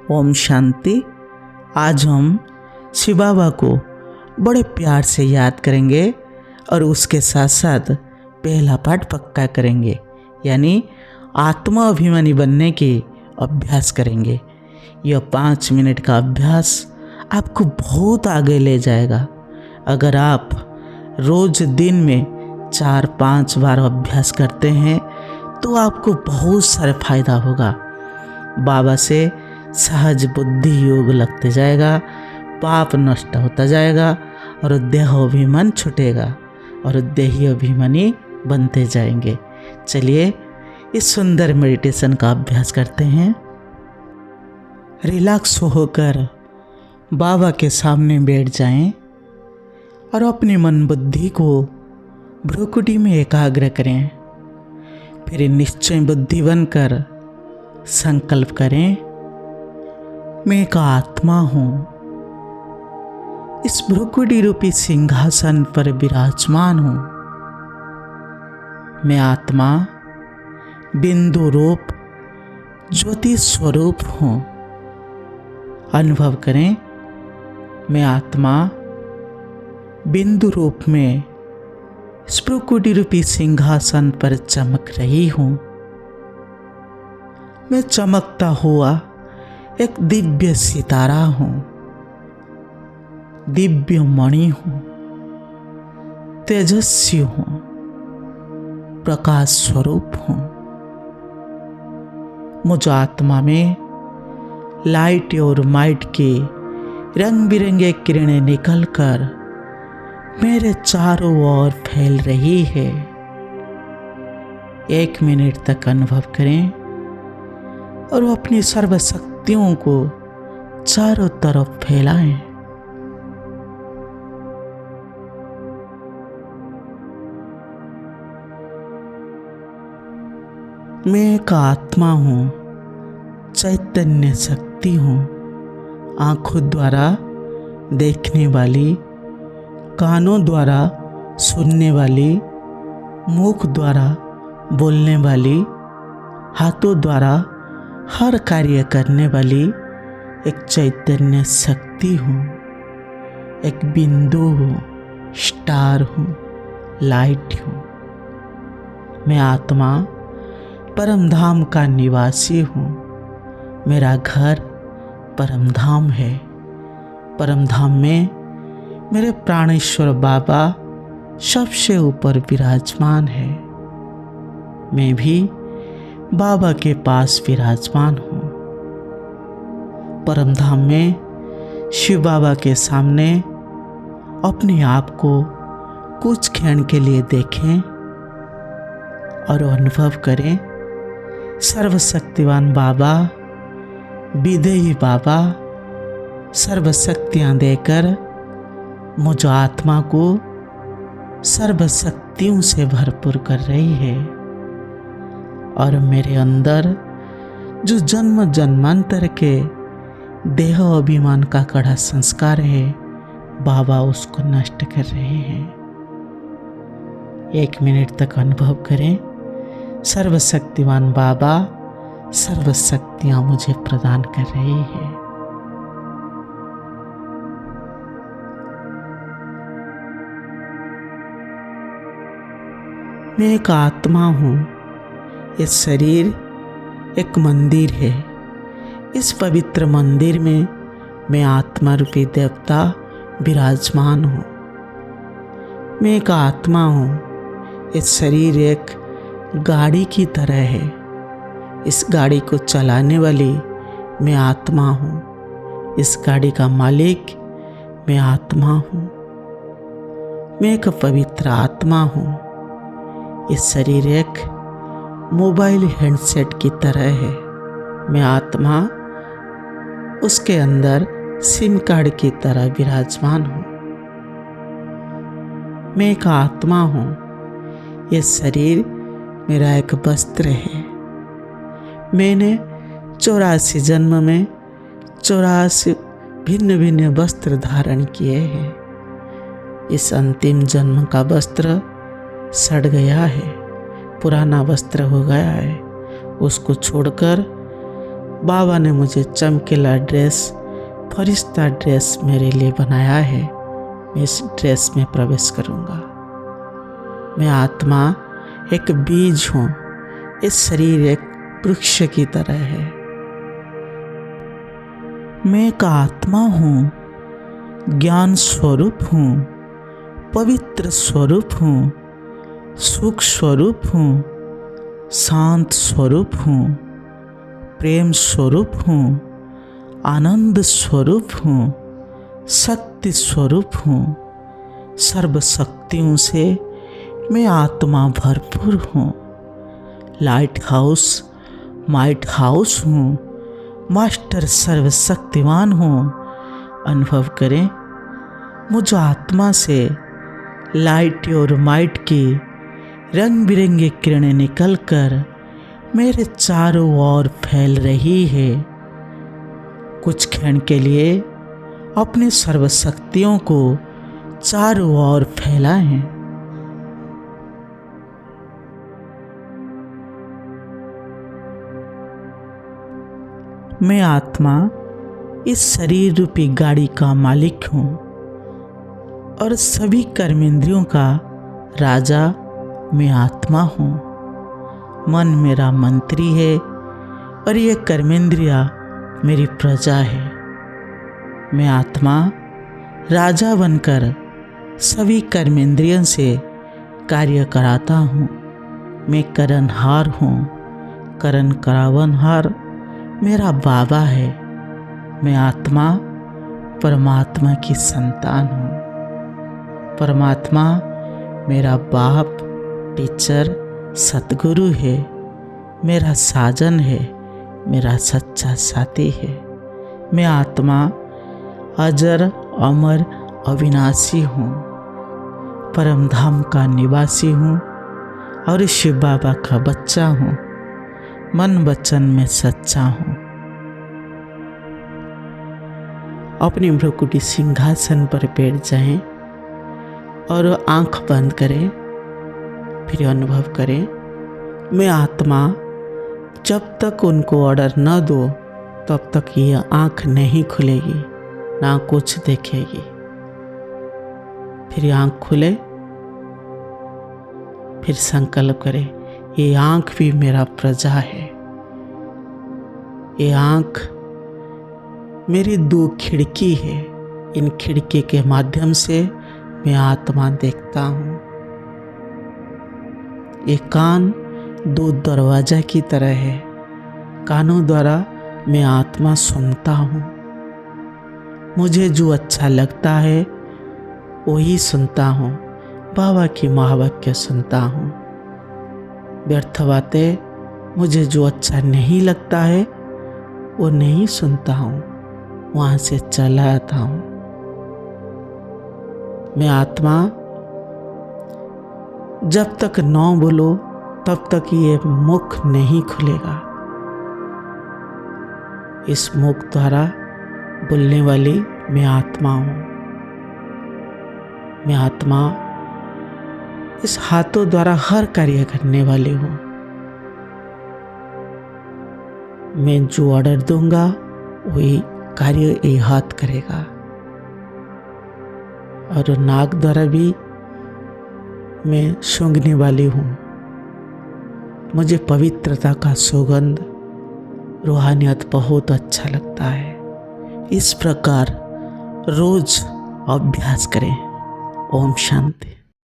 ओम शांति। आज हम शिव बाबा को बड़े प्यार से याद करेंगे और उसके साथ साथ पहला पाठ पक्का करेंगे, यानी आत्मा अभिमानी बनने के अभ्यास करेंगे। यह 5 मिनट का अभ्यास आपको बहुत आगे ले जाएगा। अगर आप रोज दिन में 4-5 बार अभ्यास करते हैं तो आपको बहुत सारे फायदा होगा। बाबा से सहज बुद्धि योग लगते जाएगा, पाप नष्ट होता जाएगा और देह अभिमान छूटेगा और देही अभिमानी बनते जाएंगे। चलिए इस सुंदर मेडिटेशन का अभ्यास करते हैं। रिलैक्स होकर बाबा के सामने बैठ जाएं और अपनी मन बुद्धि को भ्रुकुटी में एकाग्र करें। फिर निश्चय बुद्धि बनकर संकल्प करें, मैं एक आत्मा हूँ, इस भ्रुकुटी रूपी सिंहासन पर विराजमान हूँ। मैं आत्मा बिंदु रूप ज्योति स्वरूप हूँ। अनुभव करें, मैं आत्मा बिंदु रूप में इस भ्रुकुटी रूपी सिंहासन पर चमक रही हूँ। मैं चमकता हुआ एक दिव्य सितारा हूँ, दिव्य मणि हूँ, तेजस्वी हूँ, प्रकाश स्वरूप हूँ। मुझ आत्मा में लाइट और माइट के रंग बिरंगे किरणें निकलकर मेरे चारों ओर फैल रही है। 1 मिनट तक अनुभव करें और अपनी सर्व शक्तियों को चारों तरफ फैलाएं। मैं एक आत्मा हूँ, चैतन्य शक्ति हूँ, आंखों द्वारा देखने वाली, कानों द्वारा सुनने वाली, मुख द्वारा बोलने वाली, हाथों द्वारा हर कार्य करने वाली एक चैतन्य शक्ति हूँ, एक बिंदु हूँ, स्टार हूँ, लाइट हूँ। मैं आत्मा परम धाम का निवासी हूँ। मेरा घर परम धाम है। परम धाम में मेरे प्राणेश्वर बाबा सबसे ऊपर विराजमान है। मैं भी बाबा के पास विराजमान हूँ। परम धाम में शिव बाबा के सामने अपने आप को कुछ क्षण के लिए देखें और अनुभव करें, सर्वशक्तिवान बाबा, विदेही बाबा सर्वशक्तियाँ देकर मुझ आत्मा को सर्वशक्तियों से भरपूर कर रही है और मेरे अंदर जो जन्म जन्मांतर के देह अभिमान का कड़ा संस्कार है, बाबा उसको नष्ट कर रहे हैं। 1 मिनट तक अनुभव करें, सर्वशक्तिवान बाबा सर्वशक्तियाँ मुझे प्रदान कर रही है। मैं एक आत्मा हूँ। ये शरीर एक मंदिर है। इस पवित्र मंदिर में मैं आत्मा रूपी देवता विराजमान हूँ। मैं एक आत्मा हूँ। ये शरीर एक गाड़ी की तरह है। इस गाड़ी को चलाने वाली मैं आत्मा हूँ। इस गाड़ी का मालिक मैं आत्मा हूँ। मैं एक पवित्र आत्मा हूँ। ये शरीर एक मोबाइल हैंडसेट की तरह है। मैं आत्मा उसके अंदर सिम कार्ड की तरह विराजमान हूँ। मैं एक आत्मा हूँ। ये शरीर मेरा एक वस्त्र है। मैंने 84 जन्म में 84 भिन्न भिन्न वस्त्र धारण किए हैं। इस अंतिम जन्म का वस्त्र सड़ गया है, पुराना वस्त्र हो गया है। उसको छोड़कर बाबा ने मुझे चमकीला ड्रेस, फरिश्ता ड्रेस मेरे लिए बनाया है। मैं इस ड्रेस में प्रवेश करूँगा। मैं आत्मा एक बीज हूँ, इस शरीर एक वृक्ष की तरह है। मैं एक आत्मा हूँ, ज्ञान स्वरूप हूँ, पवित्र स्वरूप हूँ, सुख स्वरूप हूँ, शांत स्वरूप हूँ, प्रेम स्वरूप हूँ, आनंद स्वरूप हूँ, शक्ति स्वरूप हूँ। सर्व शक्तियों से मैं आत्मा भरपूर हूँ। लाइट हाउस, माइट हाउस हूँ, मास्टर सर्वशक्तिमान हूँ। अनुभव करें, मुझ आत्मा से लाइट और माइट की रंग बिरंगी किरणें निकलकर मेरे चारों ओर फैल रही है। कुछ क्षण के लिए अपनी सर्वशक्तियों को चारों ओर फैलाएं। मैं आत्मा इस शरीर रूपी गाड़ी का मालिक हूँ और सभी कर्मेंद्रियों का राजा मैं आत्मा हूँ। मन मेरा मंत्री है और ये कर्मेंद्रिया मेरी प्रजा है। मैं आत्मा राजा बनकर सभी कर्मेंद्रियों से कार्य कराता हूँ। मैं करणहार हूँ, करण करावनहार मेरा बाबा है। मैं आत्मा परमात्मा की संतान हूँ। परमात्मा मेरा बाप, टीचर, सतगुरु है, मेरा साजन है, मेरा सच्चा साथी है। मैं आत्मा अजर, अमर, अविनाशी हूँ, परम धाम का निवासी हूँ और शिव बाबा का बच्चा हूँ। मन वचन में सच्चा हूँ। अपनी भ्रुकुटी सिंहासन पर बैठ जाएं और आंख बंद करें। फिर अनुभव करें, मैं आत्मा जब तक उनको ऑर्डर न दो तब तक ये आंख नहीं खुलेगी, ना कुछ देखेगी। फिर आंख खुले, फिर संकल्प करें, ये आंख भी मेरा प्रजा है। ये आंख मेरी 2 खिड़की है। इन खिड़की के माध्यम से मैं आत्मा देखता हूँ। ये कान 2 दरवाजा की तरह है। कानों द्वारा मैं आत्मा सुनता हूँ। मुझे जो अच्छा लगता है वही सुनता हूँ। बाबा की महावाक्य सुनता हूँ। व्यर्थ बातें मुझे जो अच्छा नहीं लगता है वो नहीं सुनता हूँ, वहाँ से चला आता हूँ। मैं आत्मा जब तक न बोलो तब तक ये मुख नहीं खुलेगा। इस मुख द्वारा बोलने वाली मैं आत्मा हूँ। मैं आत्मा इस हाथों द्वारा हर कार्य करने वाली हूँ। मैं जो ऑर्डर दूंगा वही कार्य ये हाथ करेगा। और नाक द्वारा भी मैं सूंघने वाली हूँ। मुझे पवित्रता का सुगंध, रूहानियत बहुत अच्छा लगता है। इस प्रकार रोज अभ्यास करें। ओम शांति।